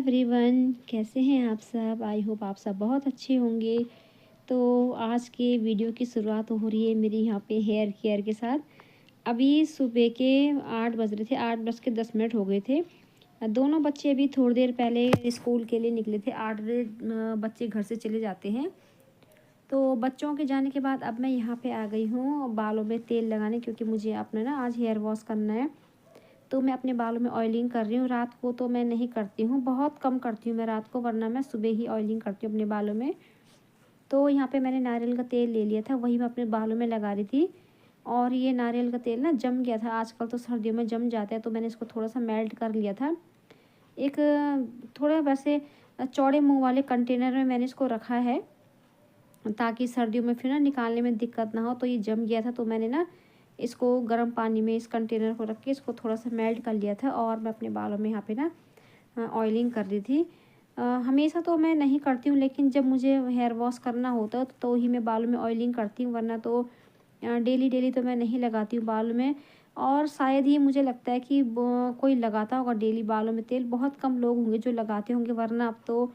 Everyone, कैसे हैं आप सब। आई होप आप सब बहुत अच्छे होंगे। तो आज के वीडियो की शुरुआत हो रही है मेरी यहाँ पे हेयर केयर के साथ। अभी सुबह के 8 बज रहे थे, 8:10 हो गए थे। दोनों बच्चे अभी थोड़ी देर पहले स्कूल के लिए निकले थे। 8 बजे बच्चे घर से चले जाते हैं। तो बच्चों के जाने के बाद अब मैं यहाँ पे आ गई हूँ बालों में तेल लगाने, क्योंकि मुझे अपना ना आज हेयर वॉश करना है। तो मैं अपने बालों में ऑयलिंग कर रही हूँ। रात को तो मैं नहीं करती हूँ, बहुत कम करती हूँ मैं रात को, वरना मैं सुबह ही ऑयलिंग करती हूँ अपने बालों में। तो यहाँ पे मैंने नारियल का तेल ले लिया था, वही मैं अपने बालों में लगा रही थी। और ये नारियल का तेल ना जम गया था, आजकल तो सर्दियों में जम जाता है, तो मैंने इसको थोड़ा सा मेल्ट कर लिया था। एक थोड़ा वैसे चौड़े मुँह वाले कंटेनर में मैंने इसको रखा है, ताकि सर्दियों में फिर ना निकालने में दिक्कत ना हो। तो ये जम गया था, तो मैंने ना इसको गर्म पानी में इस कंटेनर को रख के इसको थोड़ा सा मेल्ट कर लिया था। और मैं अपने बालों में यहाँ पे ना ऑयलिंग कर रही थी। हमेशा तो मैं नहीं करती हूँ, लेकिन जब मुझे हेयर वॉश करना होता है तो ही मैं बालों में ऑयलिंग करती हूँ, वरना तो डेली डेली तो मैं नहीं लगाती हूँ बालों में। और शायद ही मुझे लगता है कि कोई लगाता होगा डेली बालों में तेल, बहुत कम लोग होंगे जो लगाते होंगे, वरना अब तो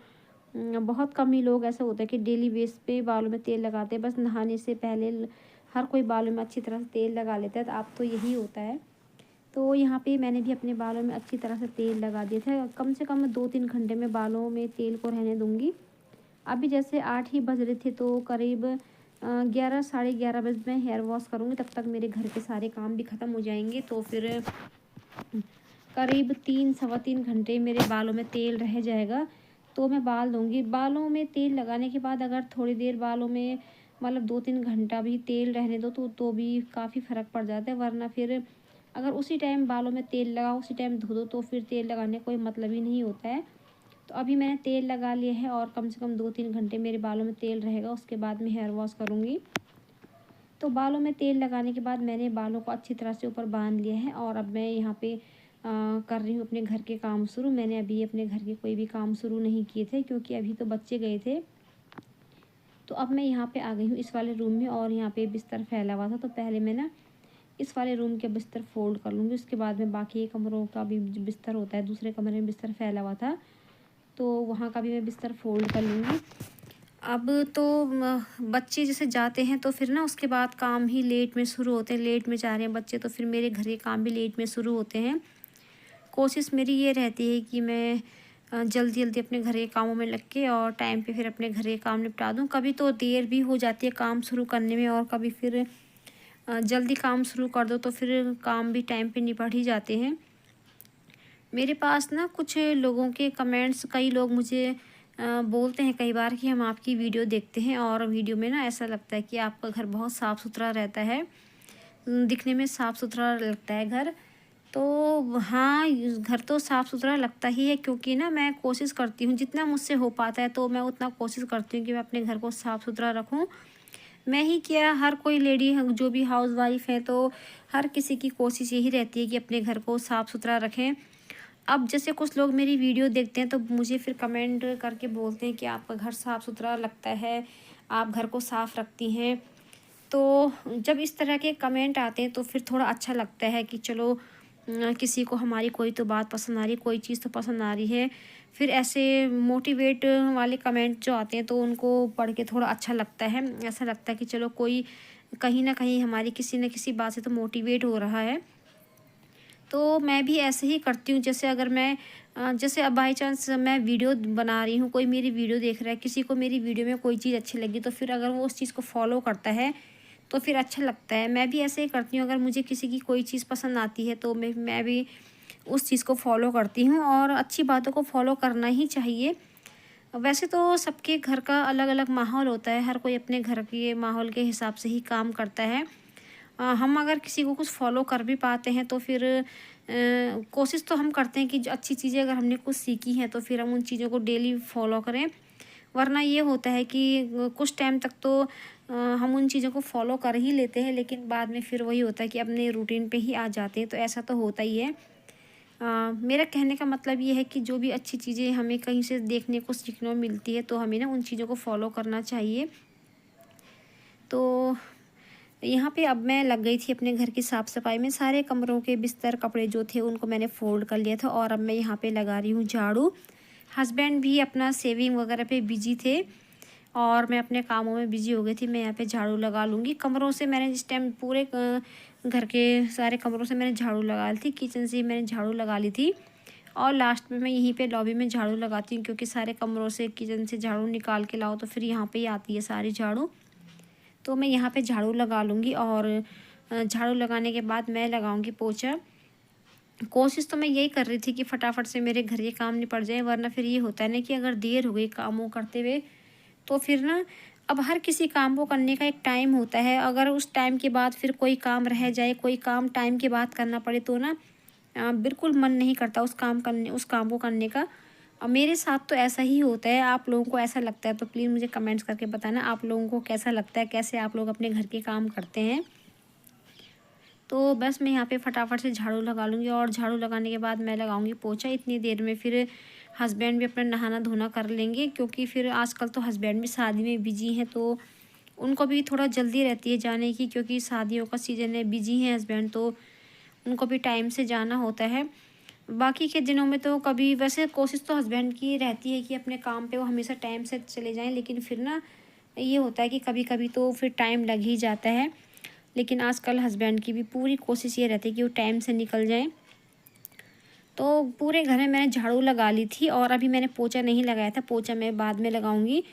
बहुत कम ही लोग ऐसा होता है कि डेली बेस पे बालों में तेल लगाते हैं। बस नहाने से पहले हर कोई बालों में अच्छी तरह से तेल लगा लेता है, तो अब तो यही होता है। तो यहाँ पे मैंने भी अपने बालों में अच्छी तरह से तेल लगा दिया था। कम से कम 2-3 घंटे में बालों में तेल को रहने दूँगी। अभी जैसे 8 ही बज रहे थे, तो करीब 11 साढ़े 11 बजे मैं हेयर वॉश करूँगी। तब तक मेरे घर के सारे काम भी ख़त्म हो जाएंगे। तो फिर करीब 3 सवा 3 घंटे मेरे बालों में तेल रह जाएगा, तो मैं बाल दूँगी। बालों में तेल लगाने के बाद अगर थोड़ी देर बालों में मतलब 2-3 घंटा भी तेल रहने दो तो भी काफ़ी फ़र्क पड़ जाता है। वरना फिर अगर उसी टाइम बालों में तेल लगाओ, उसी टाइम धो दो, तो फिर तेल लगाने का कोई मतलब ही नहीं होता है। तो अभी मैंने तेल लगा लिया है और कम से कम 2-3 घंटे मेरे बालों में तेल रहेगा, उसके बाद मैं हेयर वॉश करूँगी। तो बालों में तेल लगाने के बाद मैंने बालों को अच्छी तरह से ऊपर बांध लिया है, और अब मैं यहाँ पे कर रही हूँ अपने घर के काम शुरू। मैंने अभी अपने घर के कोई भी काम शुरू नहीं किए थे, क्योंकि अभी तो बच्चे गए थे। तो अब मैं यहाँ पे आ गई हूँ इस वाले रूम में, और यहाँ पे बिस्तर फैला हुआ था, तो पहले मैं ना इस वाले रूम के बिस्तर फोल्ड कर लूँगी। उसके बाद में बाकी कमरों का भी जो बिस्तर होता है, दूसरे कमरे में बिस्तर फैला हुआ था, तो वहाँ का भी मैं बिस्तर फोल्ड कर लूँगी। अब तो बच्चे जैसे जाते हैं तो फिर ना उसके बाद काम ही लेट में शुरू होते हैं। लेट में जा रहे हैं बच्चे, तो फिर मेरे घर के काम भी लेट में शुरू होते हैं। कोशिश मेरी ये रहती है कि मैं जल्दी जल्दी अपने घर के कामों में लग के और टाइम पे फिर अपने घर के काम निपटा दूँ। कभी तो देर भी हो जाती है काम शुरू करने में, और कभी फिर जल्दी काम शुरू कर दो तो फिर काम भी टाइम पे निपट ही जाते हैं। मेरे पास ना कुछ लोगों के कमेंट्स, कई लोग मुझे बोलते हैं कई बार कि हम आपकी वीडियो देखते हैं, और वीडियो में ना ऐसा लगता है कि आपका घर बहुत साफ़ सुथरा रहता है, दिखने में साफ़ सुथरा लगता है घर। तो हाँ, घर तो साफ़ सुथरा लगता ही है, क्योंकि ना मैं कोशिश करती हूँ जितना मुझसे हो पाता है, तो मैं उतना कोशिश करती हूँ कि मैं अपने घर को साफ़ सुथरा रखूँ। मैं ही क्या, हर कोई लेडी जो भी हाउसवाइफ है, तो हर किसी की कोशिश यही रहती है कि अपने घर को साफ़ सुथरा रखें। अब जैसे कुछ लोग मेरी वीडियो देखते हैं, तो मुझे फिर कमेंट करके बोलते हैं कि आपका घर साफ़ सुथरा लगता है, आप घर को साफ़ रखती हैं। तो जब इस तरह के कमेंट आते हैं, तो फिर थोड़ा अच्छा लगता है कि चलो किसी को हमारी कोई तो बात पसंद आ रही है, कोई चीज़ तो पसंद आ रही है। फिर ऐसे मोटिवेट वाले कमेंट जो आते हैं, तो उनको पढ़ के थोड़ा अच्छा लगता है। ऐसा लगता है कि चलो कोई कहीं ना कहीं हमारी किसी न किसी बात से तो मोटिवेट हो रहा है। तो मैं भी ऐसे ही करती हूँ। जैसे अगर मैं जैसे अब बाई चांस मैं वीडियो बना रही हूँ, कोई मेरी वीडियो देख रहा है, किसी को मेरी वीडियो में कोई चीज़ अच्छी लगी, तो फिर अगर वो उस चीज़ को फॉलो करता है तो फिर अच्छा लगता है। मैं भी ऐसे ही करती हूँ, अगर मुझे किसी की कोई चीज़ पसंद आती है तो मैं भी उस चीज़ को फॉलो करती हूँ, और अच्छी बातों को फॉलो करना ही चाहिए। वैसे तो सबके घर का अलग अलग माहौल होता है, हर कोई अपने घर के माहौल के हिसाब से ही काम करता है। हम अगर किसी को कुछ फ़ॉलो कर भी पाते हैं, तो फिर कोशिश तो हम करते हैं कि जो अच्छी चीज़ें अगर हमने कुछ सीखी हैं, तो फिर हम उन चीज़ों को डेली फ़ॉलो करें। वरना ये होता है कि कुछ टाइम तक तो हम उन चीज़ों को फ़ॉलो कर ही लेते हैं, लेकिन बाद में फिर वही होता है कि अपने रूटीन पे ही आ जाते हैं, तो ऐसा तो होता ही है। मेरा कहने का मतलब ये है कि जो भी अच्छी चीज़ें हमें कहीं से देखने को सीखने को मिलती है, तो हमें ना उन चीज़ों को फ़ॉलो करना चाहिए। तो यहाँ पे अब मैं लग गई थी अपने घर की साफ़ सफाई में। सारे कमरों के बिस्तर कपड़े जो थे उनको मैंने फ़ोल्ड कर लिया था, और अब मैं यहाँ पे लगा रही हूँ झाड़ू। हस्बैंड भी अपना सेविंग वगैरह पे बिजी थे और मैं अपने कामों में बिजी हो गई थी। मैं यहाँ पे झाड़ू लगा लूँगी। कमरों से मैंने इस टाइम पूरे घर के सारे कमरों से मैंने झाड़ू लगा ली थी। किचन से मैंने झाड़ू लगा ली थी और लास्ट में मैं यहीं पे लॉबी में झाड़ू लगाती हूँ, क्योंकि सारे कमरों से किचन से झाड़ू निकाल के लाओ तो फिर यहाँ पे ही आती है सारी झाड़ू। तो मैं यहाँ पे झाड़ू लगा लूँगी और झाड़ू लगाने के बाद मैं लगाऊँगी पोछा। कोशिश तो मैं यही कर रही थी कि फटाफट से मेरे घर के काम निपट जाए, वरना फिर ये होता है ना कि अगर देर हो गई कामों करते हुए तो फिर ना, अब हर किसी काम को करने का एक टाइम होता है। अगर उस टाइम के बाद फिर कोई काम रह जाए, कोई काम टाइम के बाद करना पड़े तो ना बिल्कुल मन नहीं करता उस काम को करने का। मेरे साथ तो ऐसा ही होता है। आप लोगों को ऐसा लगता है तो प्लीज़ मुझे कमेंट्स करके बताना, आप लोगों को कैसा लगता है, कैसे आप लोग अपने घर के काम करते हैं। तो बस मैं यहाँ पे फटाफट से झाड़ू लगा लूँगी और झाड़ू लगाने के बाद मैं लगाऊंगी पोछा। इतनी देर में फिर हस्बैंड भी अपना नहाना धोना कर लेंगे, क्योंकि फिर आजकल तो हस्बैंड भी शादी में बिजी हैं तो उनको भी थोड़ा जल्दी रहती है जाने की, क्योंकि शादियों का सीज़न है। बिजी हैं हस्बैंड तो उनको भी टाइम से जाना होता है। बाकी के दिनों में तो कभी, वैसे कोशिश तो हस्बैंड की रहती है कि अपने काम पे वो हमेशा टाइम से चले जाएं, लेकिन फिर ना ये होता है कि कभी कभी तो फिर टाइम लग ही जाता है। लेकिन आजकल हस्बैंड की भी पूरी कोशिश ये रहती है कि वो टाइम से निकल जाएं। तो पूरे घर में मैंने झाड़ू लगा ली थी और अभी मैंने पोछा नहीं लगाया था, पोछा मैं बाद में लगाऊंगी।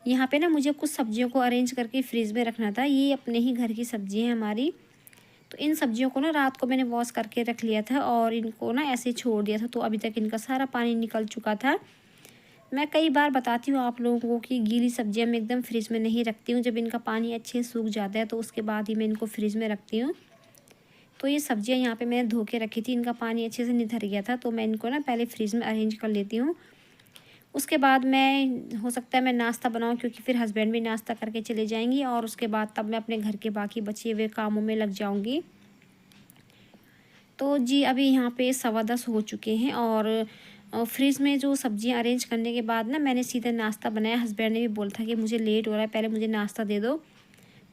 यहाँ पे ना मुझे कुछ सब्जियों को अरेंज करके फ्रिज में रखना था। ये अपने ही घर की सब्जी है हमारी। तो इन सब्जियों को ना रात को मैंने वॉश करके रख लिया था और इनको ना ऐसे ही छोड़ दिया था, तो अभी तक इनका सारा पानी निकल चुका था। मैं कई बार बताती हूँ आप लोगों को कि गीली सब्जियाँ मैं एकदम फ्रिज में नहीं रखती हूँ। जब इनका पानी अच्छे से सूख जाता है तो उसके बाद ही मैं इनको फ्रिज में रखती हूँ। तो ये सब्जियाँ यहाँ पे मैंने धो के रखी थी, इनका पानी अच्छे से निथर गया था, तो मैं इनको ना पहले फ्रिज में अरेंज कर लेती हूँ। उसके बाद मैं, हो सकता है मैं नाश्ता बनाऊँ, क्योंकि फिर हस्बैंड भी नाश्ता करके चले जाएंगी और उसके बाद तब मैं अपने घर के बाकी बचे हुए कामों में लग जाऊँगी। तो जी अभी यहाँ पे 10:15 हो चुके हैं और फ्रिज में जो सब्जियां अरेंज करने के बाद ना मैंने सीधा नाश्ता बनाया। हस्बैंड ने भी बोला था कि मुझे लेट हो रहा है, पहले मुझे नाश्ता दे दो।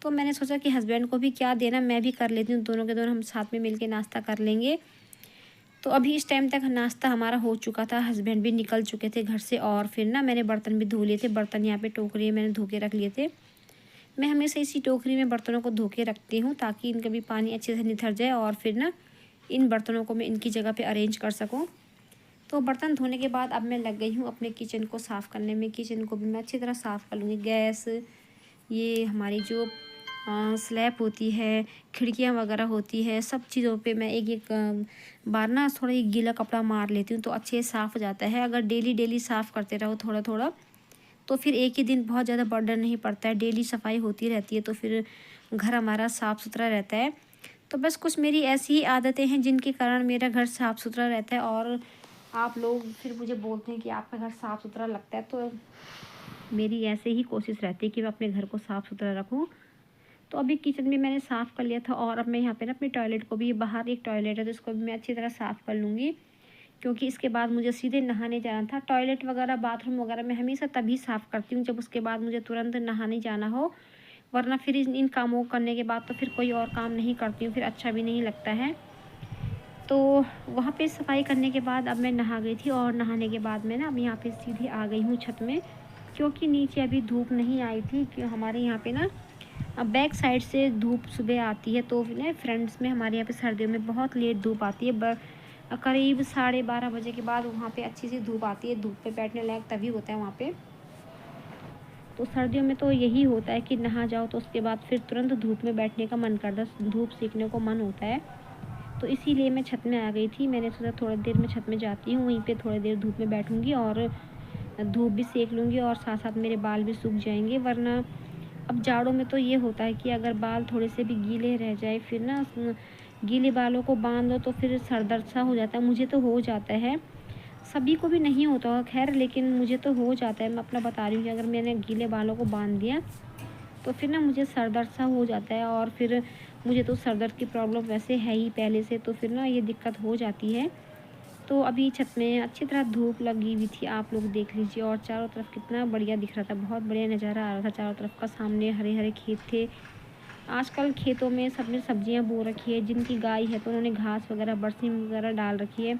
तो मैंने सोचा कि हस्बैंड को भी क्या देना, मैं भी कर लेती हूँ, दोनों के दोनों हम साथ में मिलके नाश्ता कर लेंगे। तो अभी इस टाइम तक नाश्ता हमारा हो चुका था, हस्बैंड भी निकल चुके थे घर से और फिर ना मैंने बर्तन भी धो लिए थे। बर्तन यहाँ पे टोकरी में मैंने धो के रख लिए थे। मैं हमेशा इसी टोकरी में बर्तनों को धो के रखती हूँ ताकि इनका भी पानी अच्छे से निथर जाए और फिर ना इन बर्तनों को मैं इनकी जगह पे अरेंज कर सकूँ। तो बर्तन धोने के बाद अब मैं लग गई हूँ अपने किचन को साफ़ करने में। किचन को भी मैं अच्छी तरह साफ़ कर लूँगी। गैस, ये हमारी जो स्लैब होती है, खिड़कियाँ वगैरह होती है, सब चीज़ों पे मैं एक एक बार ना थोड़ा एक गीला कपड़ा मार लेती हूँ तो अच्छे से साफ़ हो जाता है। अगर डेली डेली साफ़ करते रहो थोड़ा थोड़ा तो फिर एक ही दिन बहुत ज़्यादा बर्डन नहीं पड़ता है। डेली सफाई होती रहती है तो फिर घर हमारा साफ़ सुथरा रहता है। तो बस कुछ मेरी ऐसी ही आदतें हैं जिनके कारण मेरा घर साफ़ सुथरा रहता है और आप लोग फिर मुझे बोलते हैं कि आपका घर साफ़ सुथरा लगता है। तो मेरी ऐसे ही कोशिश रहती है कि मैं अपने घर को साफ़ सुथरा रखूँ। तो अभी किचन में मैंने साफ़ कर लिया था और अब मैं यहाँ पे ना अपने टॉयलेट को भी, बाहर एक टॉयलेट है तो इसको भी मैं अच्छी तरह साफ़ कर लूँगी, क्योंकि इसके बाद मुझे सीधे नहाने जाना था। टॉयलेट वगैरह, बाथरूम वगैरह मैं हमेशा तभी साफ़ करती हूँ जब उसके बाद मुझे तुरंत नहाने जाना हो, वरना फिर इन कामों को करने के बाद तो फिर कोई और काम नहीं करती हूँ, फिर अच्छा भी नहीं लगता है। तो वहाँ पे सफाई करने के बाद अब मैं नहा गई थी और नहाने के बाद मैं ना अब यहाँ पे सीधी आ गई हूँ छत में, क्योंकि नीचे अभी धूप नहीं आई थी। कि हमारे यहाँ पे ना बैक साइड से धूप सुबह आती है, तो ना फ्रेंड्स में हमारे यहाँ पे सर्दियों में बहुत लेट धूप आती है। करीब 12:30 बजे के बाद वहाँ पे अच्छी सी धूप आती है। धूप पे बैठने लायक तभी होता है वहाँ पे। तो सर्दियों में तो यही होता है कि नहा जाओ तो उसके बाद फिर तुरंत धूप में बैठने का मन करता है, धूप सेकने को मन होता है। तो इसीलिए मैं छत में आ गई थी। मैंने सोचा थोड़ी देर में छत में जाती हूँ, वहीं पे थोड़ी देर धूप में बैठूँगी और धूप भी सेक लूँगी और साथ साथ मेरे बाल भी सूख जाएंगे। वरना अब जाड़ों में तो ये होता है कि अगर बाल थोड़े से भी गीले रह जाए, फिर ना गीले बालों को बांध दो तो फिर सर दर्द सा हो जाता है। मुझे तो हो जाता है, सभी को भी नहीं होता होगा खैर, लेकिन मुझे तो हो जाता है। मैं अपना बता रही हूँ कि अगर मैंने गीले बालों को बांध दिया तो फिर ना मुझे सर दर्द सा हो जाता है और फिर मुझे तो सर दर्द की प्रॉब्लम वैसे है ही पहले से, तो फिर ना ये दिक्कत हो जाती है। तो अभी छत में अच्छी तरह धूप लगी हुई थी, आप लोग देख लीजिए, और चारों तरफ कितना बढ़िया दिख रहा था, बहुत बढ़िया नज़ारा आ रहा था चारों तरफ का। सामने हरे हरे खेत थे। आजकल खेतों में सबने सब्जियां बो रखी है, जिनकी गाय है तो उन्होंने घास वगैरह, बरसीम वगैरह डाल रखी है।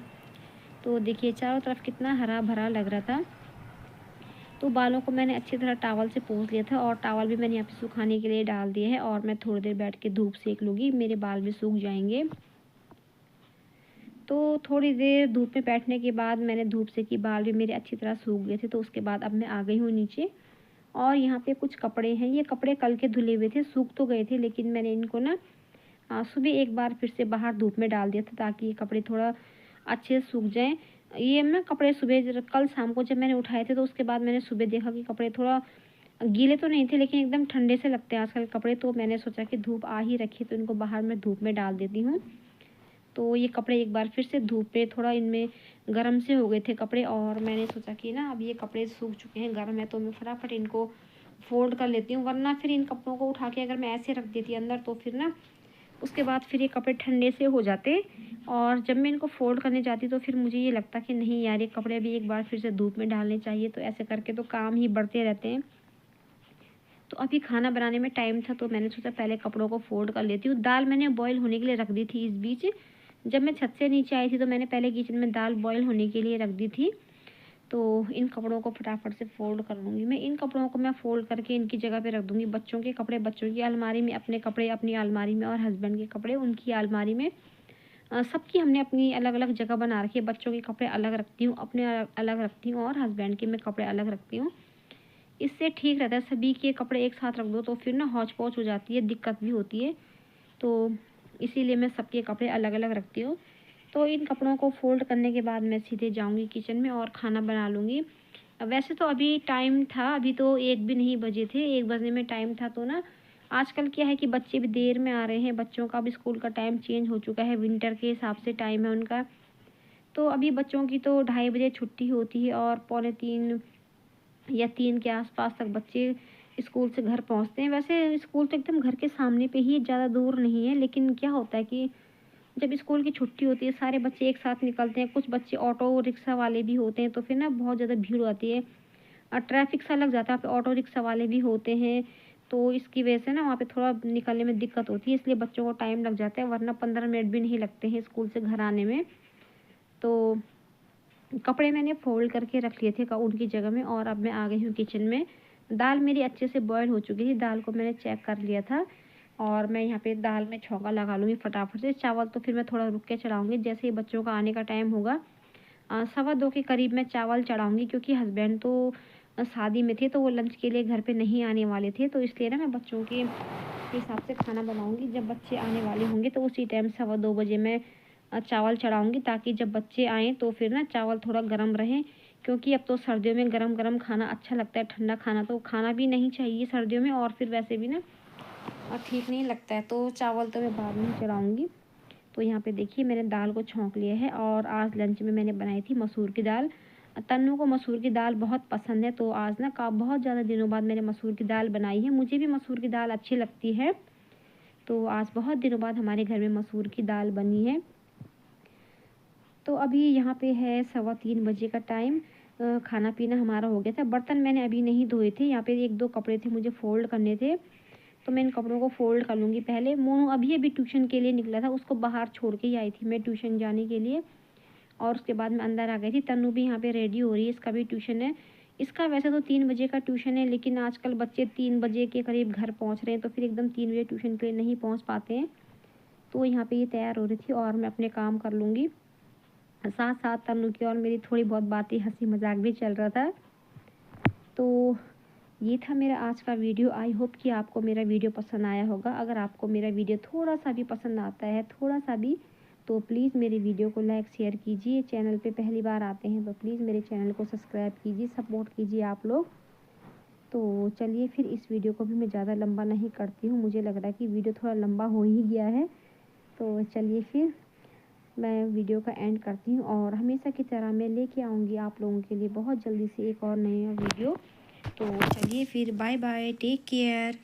तो देखिए चारों तरफ कितना हरा भरा लग रहा था। तो बालों को मैंने अच्छी तरह टॉवल से पोंछ लिया था और टॉवल भी मैंने यहाँ पे सुखाने के लिए डाल दिया है और मैं थोड़ी देर बैठ के धूप सेक लूँगी, मेरे बाल भी सूख जाएंगे। तो थोड़ी देर धूप में बैठने के बाद मैंने धूप सेकी, बाल भी मेरे अच्छी तरह सूख गए थे। तो उसके बाद अब मैं आ गई हूँ नीचे और यहाँ पे कुछ कपड़े हैं, ये कपड़े कल के धुले हुए थे, सूख तो गए थे लेकिन मैंने इनको ना सुबह एक बार फिर से बाहर धूप में डाल दिया था ताकि ये कपड़े थोड़ा अच्छे से सूख जाएँ। ये ना कपड़े सुबह कल शाम को जब मैंने उठाए थे तो उसके बाद मैंने सुबह देखा कि कपड़े थोड़ा गीले तो नहीं थे लेकिन एकदम ठंडे से लगते हैं आजकल कपड़े। तो मैंने सोचा कि धूप आ ही रखी तो इनको बाहर मैं धूप में डाल देती हूँ। तो ये कपड़े एक बार फिर से धूप पे थोड़ा इनमें गर्म से हो गए थे कपड़े और मैंने सोचा कि ना अब ये कपड़े सूख चुके हैं, गर्म है, तो मैं फटाफट इनको फ़ोल्ड कर लेती हूँ। वरना फिर इन कपड़ों को उठा के अगर मैं ऐसे रख देती अंदर तो फिर ना उसके बाद फिर ये कपड़े ठंडे से हो जाते और जब मैं इनको फ़ोल्ड करने जाती तो फिर मुझे ये लगता कि नहीं यार, ये कपड़े अभी एक बार फिर से धूप में डालने चाहिए। तो ऐसे करके तो काम ही बढ़ते रहते हैं। तो अभी खाना बनाने में टाइम था तो मैंने सोचा पहले कपड़ों को फ़ोल्ड कर लेती हूँ। दाल मैंने बॉयल होने के लिए रख दी थी इस बीच। जब मैं छत से नीचे आई थी तो मैंने पहले किचन में दाल बॉयल होने के लिए रख दी थी। तो इन कपड़ों को फटाफट से फ़ोल्ड कर लूँगी मैं। इन कपड़ों को मैं फ़ोल्ड करके इनकी जगह पे रख दूँगी। बच्चों के कपड़े बच्चों की अलमारी में, अपने कपड़े अपनी अलमारी में और हस्बैंड के कपड़े उनकी अलमारी में। सबकी हमने अपनी अलग अलग जगह बना रखी है। बच्चों के कपड़े अलग रखती हूँ, अपने अलग रखती हूँ और हस्बैंड के मैं कपड़े अलग रखती हूँ। इससे ठीक रहता है, सभी के कपड़े एक साथ रख दो तो फिर ना हौच पौच हो जाती है, दिक्कत भी होती है। तो इसीलिए मैं सबके कपड़े अलग अलग रखती हूँ। तो इन कपड़ों को फ़ोल्ड करने के बाद मैं सीधे जाऊँगी किचन में और खाना बना लूँगी। वैसे तो अभी टाइम था, अभी तो 1 भी नहीं बजे थे, 1 बजने में टाइम था। तो ना आजकल क्या है कि बच्चे भी देर में आ रहे हैं, बच्चों का भी स्कूल का टाइम चेंज हो चुका है, विंटर के हिसाब से टाइम है उनका। तो अभी बच्चों की तो 2:30 बजे छुट्टी होती है और पौने 3 या 3 के आसपास तक बच्चे स्कूल से घर पहुंचते हैं। वैसे स्कूल तो एकदम घर के सामने पे ही, ज़्यादा दूर नहीं है, लेकिन क्या होता है कि जब स्कूल की छुट्टी होती है सारे बच्चे एक साथ निकलते हैं। कुछ बच्चे ऑटो रिक्शा वाले भी होते हैं तो फिर ना बहुत ज़्यादा भीड़ होती है और ट्रैफिक सा लग जाता है। वहाँ पे ऑटो रिक्शा वाले भी होते हैं तो इसकी वजह से ना वहाँ पे थोड़ा निकलने में दिक्कत होती है, इसलिए बच्चों को टाइम लग जाता है। वरना 15 मिनट भी नहीं लगते हैं स्कूल से घर आने में। तो कपड़े मैंने फ़ोल्ड करके रख लिए थे उनकी जगह में और अब मैं आ गई हूँ किचन में। दाल मेरी अच्छे से बॉयल हो चुकी थी, दाल को मैंने चेक कर लिया था और मैं यहाँ पे दाल में छौंका लगा लूँगी फटाफट से। चावल तो फिर मैं थोड़ा रुक के चढ़ाऊँगी, जैसे ही बच्चों का आने का टाइम होगा 2:15 के करीब मैं चावल चढ़ाऊँगी, क्योंकि हस्बैंड तो शादी में थे तो वो लंच के लिए घर पे नहीं आने वाले थे। तो इसलिए ना मैं बच्चों के हिसाब से खाना बनाऊँगी। जब बच्चे आने वाले होंगे तो उसी टाइम 2:15 बजे मैं चावल चढ़ाऊँगी, ताकि जब बच्चे आएँ तो फिर ना चावल थोड़ा गर्म रहे। क्योंकि अब तो सर्दियों में गरम गरम खाना अच्छा लगता है, ठंडा खाना तो खाना भी नहीं चाहिए सर्दियों में और फिर वैसे भी ना ठीक नहीं लगता है। तो चावल तो मैं बाद में चढ़ाऊँगी। तो यहाँ पे देखिए मैंने दाल को छौंक लिया है और आज लंच में मैंने बनाई थी मसूर की दाल। तन्नू को मसूर की दाल बहुत पसंद है तो आज ना बहुत ज़्यादा दिनों बाद मैंने मसूर की दाल बनाई है। मुझे भी मसूर की दाल अच्छी लगती है, तो आज बहुत दिनों बाद हमारे घर में मसूर की दाल बनी है। तो अभी यहाँ पे है 3:15 बजे का टाइम। खाना पीना हमारा हो गया था। बर्तन मैंने अभी नहीं धोए थे, यहाँ पे 1-2 कपड़े थे मुझे फ़ोल्ड करने थे, तो मैं इन कपड़ों को फ़ोल्ड कर लूँगी पहले। मोनू अभी ट्यूशन के लिए निकला था, उसको बाहर छोड़ के ही आई थी मैं ट्यूशन जाने के लिए और उसके बाद मैं अंदर आ गई थी। तन्नू भी यहाँ पे रेडी हो रही है, इसका भी ट्यूशन है। इसका वैसे तो 3 बजे का ट्यूशन है, लेकिन आजकल बच्चे 3 बजे के करीब घर पहुँच रहे हैं तो फिर एकदम 3 बजे ट्यूशन के लिए नहीं पहुँच पाते हैं। तो यहाँ पे ये तैयार हो रही थी और मैं अपने काम कर लूँगी। साथ साथ तन्नू की और मेरी थोड़ी बहुत बातें, हंसी मजाक भी चल रहा था। तो ये था मेरा आज का वीडियो। आई होप कि आपको मेरा वीडियो पसंद आया होगा। अगर आपको मेरा वीडियो थोड़ा सा भी पसंद आता है, थोड़ा सा भी, तो प्लीज़ मेरे वीडियो को लाइक शेयर कीजिए। चैनल पे पहली बार आते हैं तो प्लीज़ मेरे चैनल को सब्सक्राइब कीजिए, सपोर्ट कीजिए आप लोग। तो चलिए फिर इस वीडियो को भी मैं ज़्यादा लंबा नहीं करती हूँ, मुझे लग रहा है कि वीडियो थोड़ा लंबा हो ही गया है। तो चलिए फिर मैं वीडियो का एंड करती हूँ और हमेशा की तरह मैं लेके आऊँगी आप लोगों के लिए बहुत जल्दी से एक और नया वीडियो। तो चलिए फिर बाय बाय, टेक केयर।